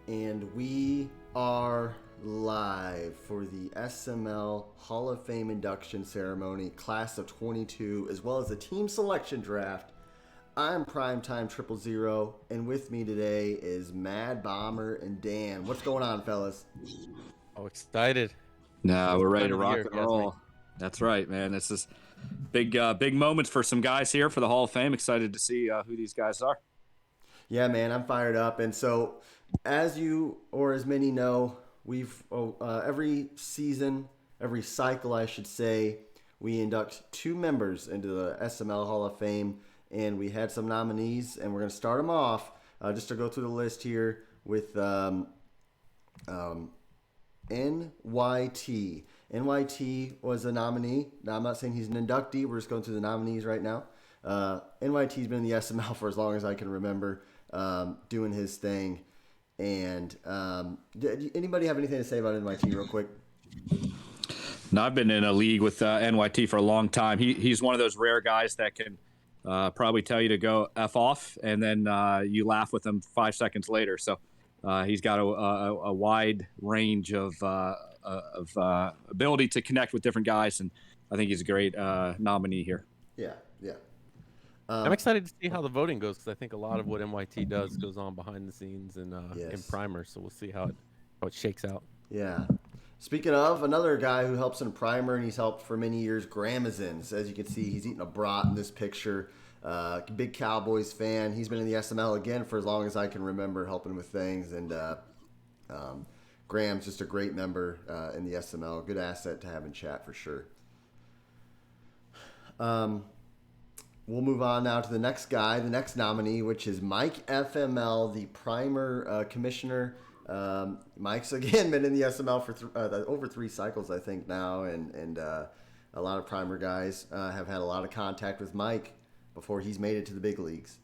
And we are live for the SML Hall of Fame induction ceremony, class of 22, as well as the team selection draft. I'm Primetime 000, and with me today is Mad Bomber and Dan. What's going on, fellas? Oh, excited. No, we're ready to rock year, and roll. That's right, man. This is big moments for some guys here for the Hall of Fame. Excited to see who these guys are. Yeah, man, I'm fired up. And so, as you or as many know, we've every season, every cycle, I should say, we induct two members into the SML Hall of Fame, and we had some nominees, and we're going to start them off just to go through the list here with NYT. NYT was a nominee. Now, I'm not saying he's an inductee. We're just going through the nominees right now. NYT's been in the SML for as long as I can remember, doing his thing. And anybody have anything to say about NYT real quick? No, I've been in a league with NYT for a long time. He's one of those rare guys that can probably tell you to go F off, and then you laugh with him 5 seconds later. So he's got a wide range of ability to connect with different guys, and I think he's a great nominee here. Yeah. I'm excited to see how the voting goes because I think a lot of what NYT does goes on behind the scenes and in Primer. So we'll see how it shakes out. Yeah. Speaking of, another guy who helps in Primer, and he's helped for many years, Graham is in. So as you can see, he's eating a brat in this picture. Big Cowboys fan. He's been in the SML again for as long as I can remember, helping with things. And Graham's just a great member in the SML. Good asset to have in chat for sure. We'll move on now to the next guy, the next nominee, which is Mike FML, the Primer commissioner. Mike's again been in the SML for over 3 cycles, I think now, and a lot of Primer guys have had a lot of contact with Mike before he's made it to the big leagues.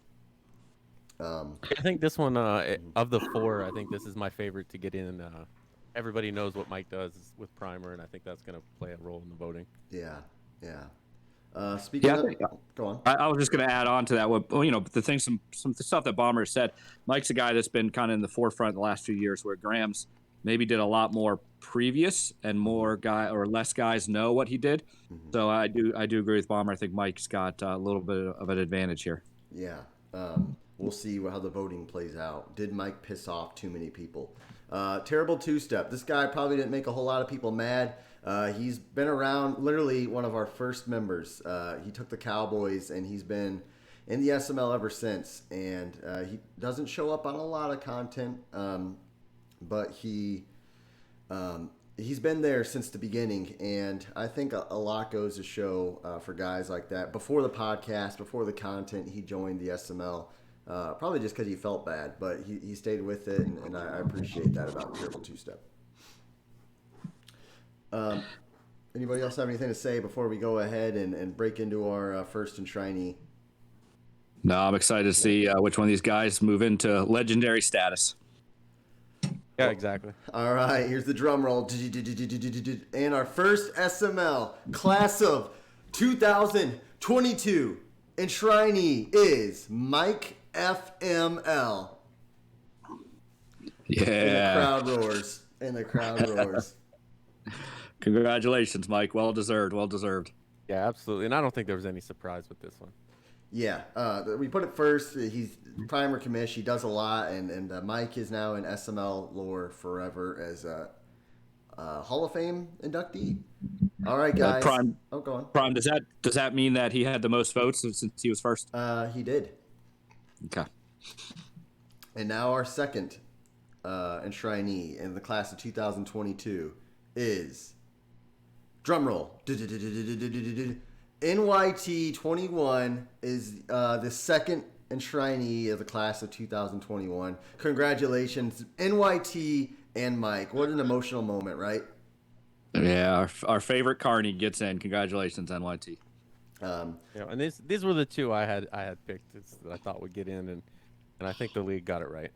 I think this one of the 4, I think this is my favorite to get in. Everybody knows what Mike does with Primer, and I think that's going to play a role in the voting. Yeah. Speaking of, go on. I was just going to add on to that. Some stuff that Bomber said. Mike's a guy that's been kind of in the forefront the last few years, where Graham's maybe did a lot more previous, and less guys know what he did. Mm-hmm. So I do agree with Bomber. I think Mike's got a little bit of an advantage here. Yeah. We'll see how the voting plays out. Did Mike piss off too many people? Terrible two-step. This guy probably didn't make a whole lot of people mad. He's been around, literally one of our first members. He took the Cowboys, and he's been in the SML ever since. And he doesn't show up on a lot of content, but he's been there since the beginning. And I think a lot goes to show for guys like that. Before the podcast, before the content, he joined the SML. Probably just because he felt bad, but he stayed with it, and I appreciate that about Terrible Two-Step. Anybody else have anything to say before we go ahead and break into our first Enshrinement? No, I'm excited to see which one of these guys move into legendary status. Yeah, exactly. All right, here's the drum roll. And our first SML class of 2022 Enshrinement is Mike FML. Yeah. And the crowd roars. Congratulations, Mike. Well deserved. Yeah, absolutely. And I don't think there was any surprise with this one. Yeah, we put it first. He's Primer commish. He does a lot, and Mike is now in SML lore forever as a Hall of Fame inductee. All right, guys. Prime. Oh, go on. Prime. Does that mean that he had the most votes since he was first? He did. Okay. And now our second Enshrinement in the class of 2022 is, drumroll, NYT 21 is the second Enshrinement of the class of 2021. Congratulations, NYT and Mike. What an emotional moment, right? Yeah, our favorite Carney gets in. Congratulations, NYT. And these were the two I had picked that I thought would get in, and I think the league got it right.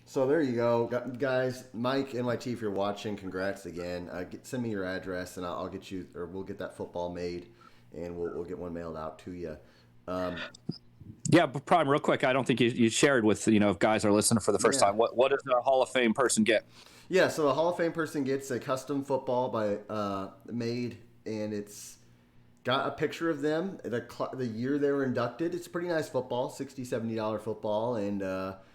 So there you go, guys. Mike, NYT, if you're watching, congrats again. Send me your address, and I'll get you, or we'll get that football made, and we'll get one mailed out to you. Yeah, but Prime, real quick, I don't think you shared with, if guys are listening for the first time. What does a Hall of Fame person get? Yeah, so a Hall of Fame person gets a custom football made, and it's got a picture of them, the year they were inducted. It's a pretty nice football, $60, $70 football, and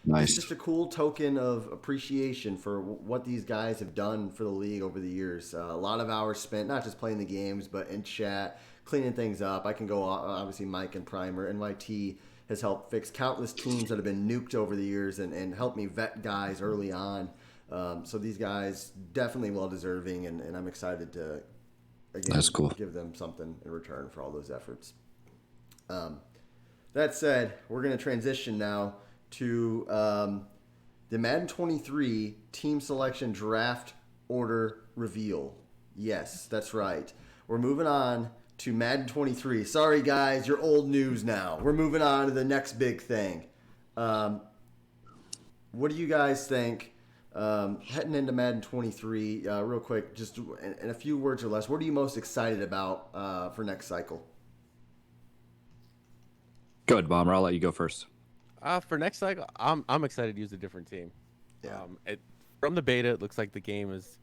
Nice. it's just a cool token of appreciation for what these guys have done for the league over the years. A lot of hours spent, not just playing the games, but in chat, cleaning things up. I can go, obviously, Mike and Primer. NYT has helped fix countless teams that have been nuked over the years and helped me vet guys early on. So these guys definitely well-deserving, and I'm excited to, again, That's cool. give them something in return for all those efforts. That said, we're going to transition now to the Madden 23 team selection draft order reveal. Yes, that's right. We're moving on to Madden 23. Sorry, guys, you're old news now. We're moving on to the next big thing. What do you guys think? Heading into Madden 23, real quick, just in a few words or less, what are you most excited about for next cycle? Good, Bomber. I'll let you go first. For next cycle, I'm excited to use a different team. Yeah. From the beta, it looks like the game has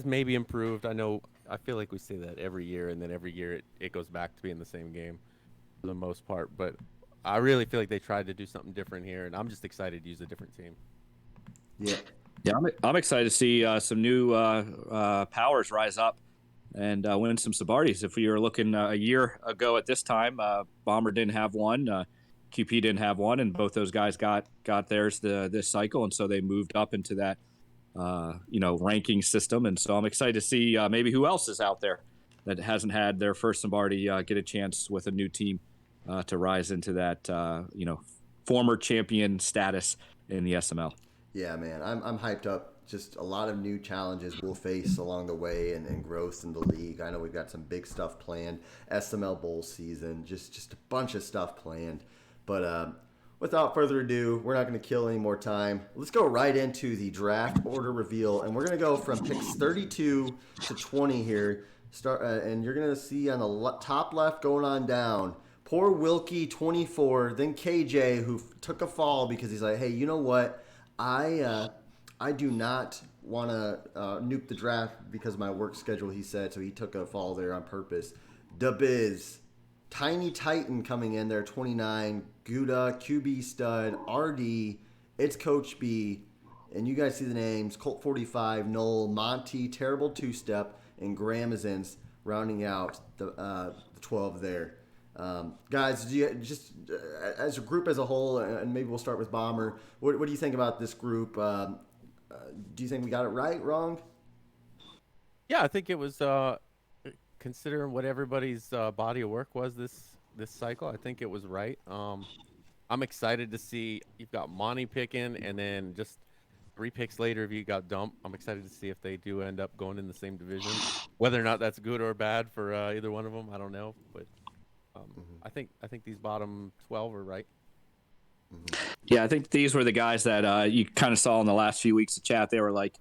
maybe improved. I feel like we say that every year, and then every year it goes back to being the same game for the most part. But I really feel like they tried to do something different here, and I'm just excited to use a different team. Yeah. Yeah, I'm excited to see some new powers rise up and win some Sabardis. If we were looking a year ago at this time, Bomber didn't have one, QP didn't have one, and both those guys got theirs this cycle, and so they moved up into that ranking system. And so I'm excited to see maybe who else is out there that hasn't had their first Sabardi get a chance with a new team to rise into that former champion status in the SML. Yeah, man, I'm hyped up. Just a lot of new challenges we'll face along the way and growth in the league. I know we've got some big stuff planned. SML Bowl season, just a bunch of stuff planned. But without further ado, we're not going to kill any more time. Let's go right into the draft order reveal, and we're going to go from picks 32 to 20 here. And you're going to see on the top left going on down, poor Wilkie 24, then KJ, who took a fall because he's like, hey, you know what? I do not want to nuke the draft because of my work schedule, he said, so he took a fall there on purpose. DaBiz, Tiny Titan coming in there, 29, Gouda, QB Stud, RD, It's Coach B, and you guys see the names, Colt 45, Noel, Monty, Terrible Two-Step, and Graham is in, rounding out the 12 there. Guys, do you just as a group as a whole, and maybe we'll start with Bomber, what do you think about this group? Do you think we got it right, wrong? Yeah, I think it was considering what everybody's body of work was this cycle. I think it was right. I'm excited to see you've got Monty picking, and then just 3 picks later, if you got Dump, I'm excited to see if they do end up going in the same division. Whether or not that's good or bad for either one of them, I don't know, but. I think these bottom 12 are right. Yeah, I think these were the guys that you kind of saw in the last few weeks of chat. They were like,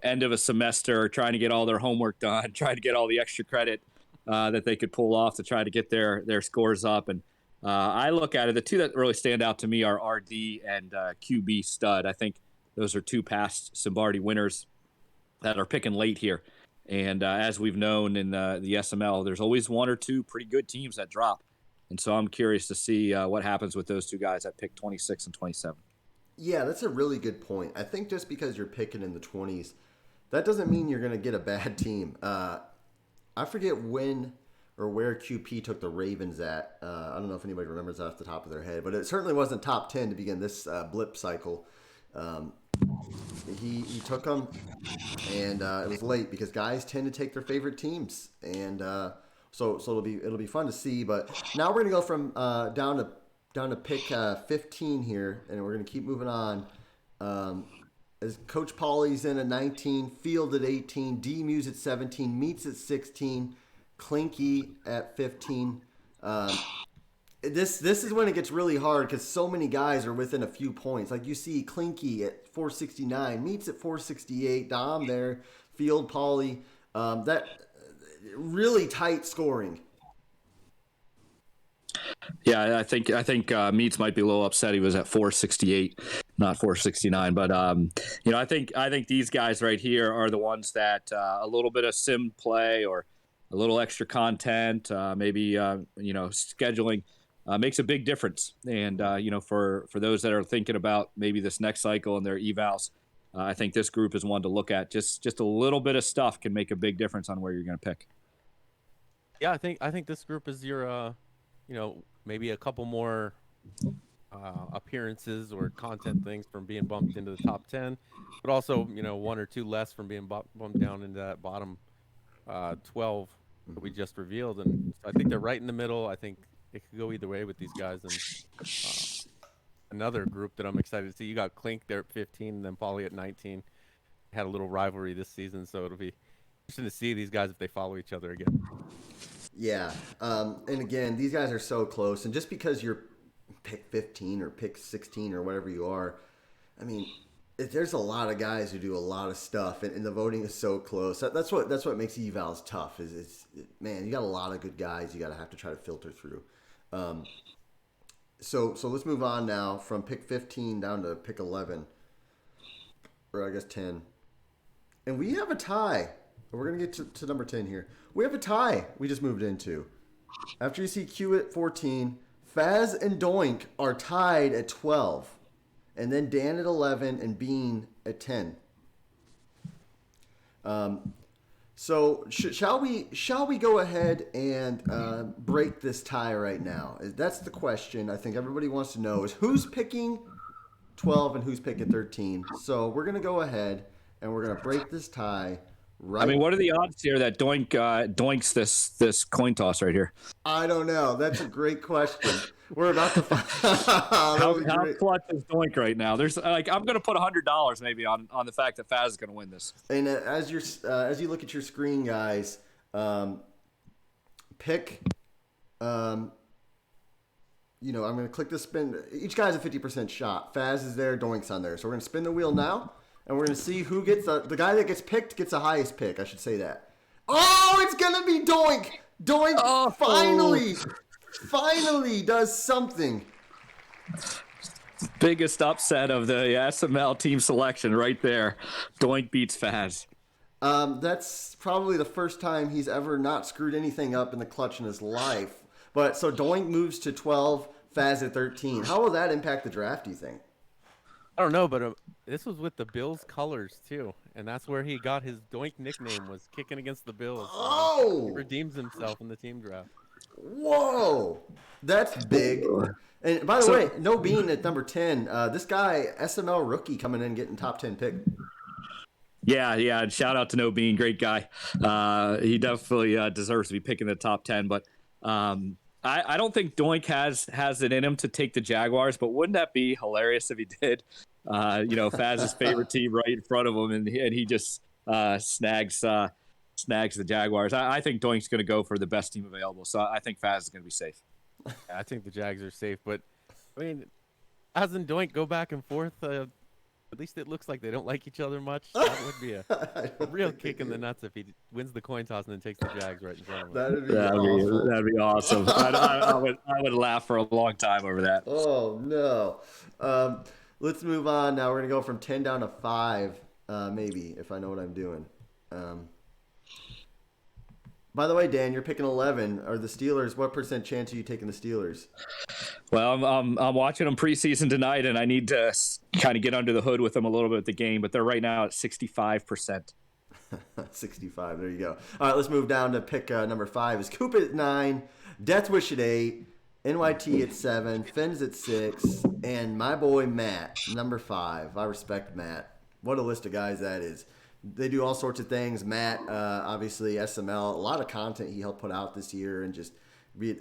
end of a semester, trying to get all their homework done, trying to get all the extra credit that they could pull off to try to get their scores up. And I look at it, the two that really stand out to me are RD and QB Stud. I think those are 2 past Simbardi winners that are picking late here. And as we've known in the SML, there's always 1 or 2 pretty good teams that drop. And so I'm curious to see what happens with those 2 guys that pick 26 and 27. Yeah, that's a really good point. I think just because you're picking in the 20s, that doesn't mean you're going to get a bad team. I forget when or where QP took the Ravens at. I don't know if anybody remembers that off the top of their head, but it certainly wasn't top 10 to begin this blip cycle. He took them, and it was late because guys tend to take their favorite teams, and so it'll be fun to see. But now we're gonna go from down to pick 15 here, and we're gonna keep moving on. As Coach Paulie's in at 19, Field at 18, D Muse at 17, Meats at 16, Clinky at 15. This is when it gets really hard because so many guys are within a few points. Like you see Clinky at 469, Meats at 468, Dom there, Field, Paulie. That really tight scoring. Yeah, I think Meats might be a little upset. He was at 468, not 469. But I think these guys right here are the ones that a little bit of sim play or a little extra content, maybe scheduling makes a big difference. And for those that are thinking about maybe this next cycle and their evals, I think this group is one to look at. Just a little bit of stuff can make a big difference on where you're going to pick. Yeah, I think this group is your maybe a couple more appearances or content things from being bumped into the top 10, but also one or two less from being bumped down into that bottom 12 that we just revealed. And so I think they're right in the middle. I think it could go either way with these guys. And uh, another group that I'm excited to see, you got Clink there at 15, and then Polly at 19. Had a little rivalry this season, so it'll be interesting to see these guys if they follow each other again. Yeah. And again, these guys are so close. And just because you're pick 15 or pick 16 or whatever you are, I mean, there's a lot of guys who do a lot of stuff, and the voting is so close. That's what makes evals tough. Man, you got a lot of good guys. You got to have to try to filter through. So let's move on now from pick 15 down to pick 11, or I guess 10, and we have a tie. We're gonna get to number 10 here. We have a tie. We just moved into. After you see Q at 14, Faz and Doink are tied at 12. And then Dan at 11 and Bean at 10. So shall we go ahead and break this tie right now? That's the question I think everybody wants to know, is who's picking 12 and who's picking 13. So we're going to go ahead and we're going to break this tie. Right. I mean, what are the odds here that Doink doinks this coin toss right here? I don't know. That's a great question. We're about to find how clutch is Doink right now? There's I'm going to put $100 maybe on the fact that Faz is going to win this. And as you look at your screen, guys, pick. I'm going to click the spin. Each guy has a 50% shot. Faz is there. Doink's on there. So we're going to spin the wheel now. And we're going to see who gets the guy that gets picked gets the highest pick. I should say that. Oh, it's going to be Doink. Doink finally does something. Biggest upset of the SML team selection right there. Doink beats Faz. That's probably the first time he's ever not screwed anything up in the clutch in his life. But so Doink moves to 12, Faz at 13. How will that impact the draft, do you think? I don't know, but this was with the Bills colors too, and that's where he got his Doink nickname, was kicking against the Bills. Oh! He redeems himself in the team draft. Whoa! That's big. And by the way, no Bean at number 10. This guy, SML rookie, coming in getting top 10 pick. Yeah. Shout out to No Bean, great guy. He definitely deserves to be picking the top 10. But I don't think Doink has it in him to take the Jaguars. But wouldn't that be hilarious if he did? Faz's favorite team right in front of him, and he just snags the Jaguars. I think Doink's going to go for the best team available. So I think Faz is going to be safe. Yeah, I think the Jags are safe, but I mean, hasn't Doink go back and forth? At least it looks like they don't like each other much. That would be a real kick in the nuts if he wins the coin toss and then takes the Jags right in front of him. That'd be awesome. That'd be awesome. I would laugh for a long time over that. Oh no. Let's move on now. We're gonna go from 10 down to 5, maybe, if I know what I'm doing. By the way, Dan, you're picking 11. Are the Steelers? What % chance are you taking the Steelers? Well, I'm watching them preseason tonight, and I need to kind of get under the hood with them a little bit at the game. But they're right now at 65%. 65. There you go. All right, let's move down to pick number 5. Is Coop at 9, Death Wish at 8, NYT at 7, Fins at 6, and my boy Matt, number 5. I respect Matt. What a list of guys that is. They do all sorts of things. Matt, obviously, SML, a lot of content he helped put out this year, and just be a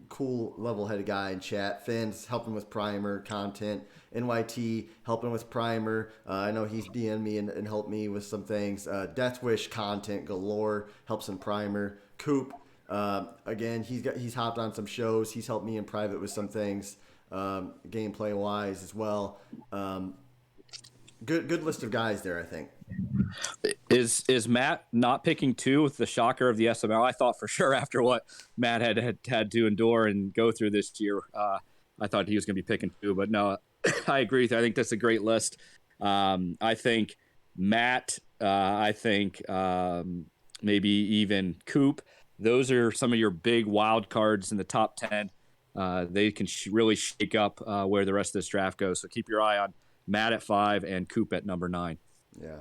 cool, level-headed guy in chat. Fins helping with Primer content. NYT helping with Primer. I know he's DM'd me and helped me with some things. Death Wish content galore, helps in Primer. Coop, again, he's hopped on some shows. He's helped me in private with some things, gameplay-wise as well. Good list of guys there, I think. Is Matt not picking 2 with the shocker of the SML? I thought for sure after what Matt had to endure and go through this year, I thought he was going to be picking 2. But no, I agree with you. I think that's a great list. I think Matt, I think maybe even Coop. Those are some of your big wild cards in the top 10. They can really shake up where the rest of this draft goes. So keep your eye on Matt at 5 and Coop at number 9. Yeah.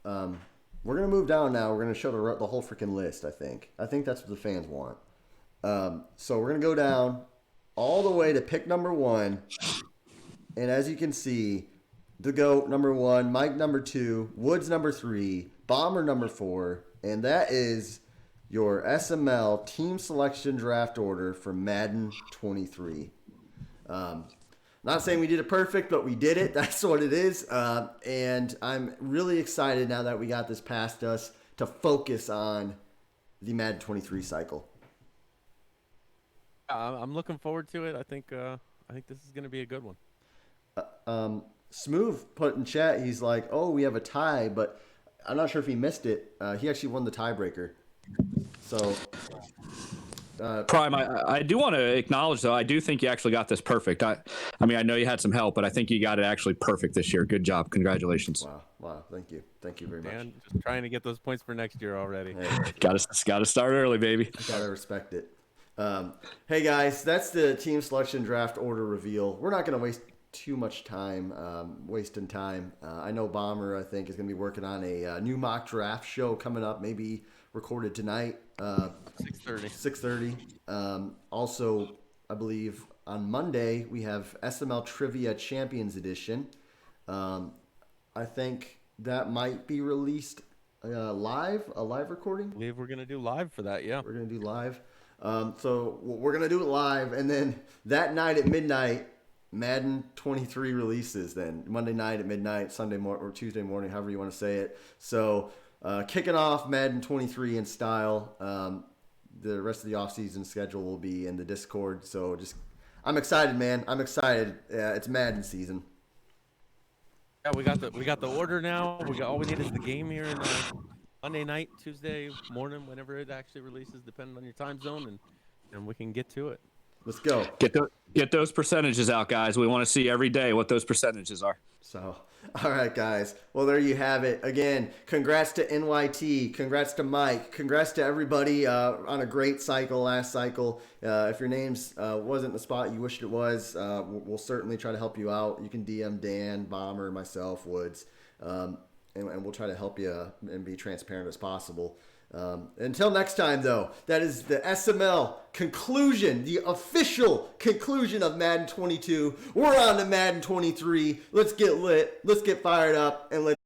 We're going to move down now. We're going to show the whole freaking list, I think. I think that's what the fans want. So we're going to go down all the way to pick number 1. And as you can see, the GOAT, number 1, Mike, number 2, Woods, number 3, Bomber, number 4. And that is your SML team selection draft order for Madden 23. Not saying we did it perfect, but we did it. That's what it is. And I'm really excited now that we got this past us to focus on the Madden 23 cycle. I'm looking forward to it. I think this is going to be a good one. Smooth put in chat, he's like, oh, we have a tie, but I'm not sure if he missed it. He actually won the tiebreaker. So, Prime, I do want to acknowledge, though, I do think you actually got this perfect. I mean, I know you had some help, but I think you got it actually perfect this year. Good job. Congratulations. Wow. Thank you very much. Man, just trying to get those points for next year already. Hey, Got to start early, baby. gotta respect it. Hey guys, that's the team selection draft order reveal. We're not gonna waste too much time wasting time. I know Bomber, I think, is going to be working on a new mock draft show coming up, maybe recorded tonight. 6:30. Also, I believe on Monday we have SML Trivia Champions Edition. I think that might be released a live recording. I believe we're going to do live for that, yeah. We're going to do live. So we're going to do it live, and then that night at midnight, Madden 23 releases then. Monday night at midnight, Sunday morning, or Tuesday morning, however you want to say it. So kicking off Madden 23 in style. The rest of the offseason schedule will be in the Discord. So I'm excited, man. I'm excited. It's Madden season. Yeah, we got the order now. All we need is the game here in Monday night, Tuesday morning, whenever it actually releases, depending on your time zone, and we can get to it. Let's go. Get those percentages out, guys. We want to see every day what those percentages are. So, all right, guys. Well, there you have it. Again, congrats to NYT. Congrats to Mike. Congrats to everybody on a great cycle, last cycle. If your names wasn't the spot you wished it was, we'll certainly try to help you out. You can DM Dan, Bomber, myself, Woods, and we'll try to help you and be transparent as possible. Until next time, though, that is the SML conclusion, the official conclusion of Madden 22. We're on to Madden 23. Let's get lit. Let's get fired up, and let's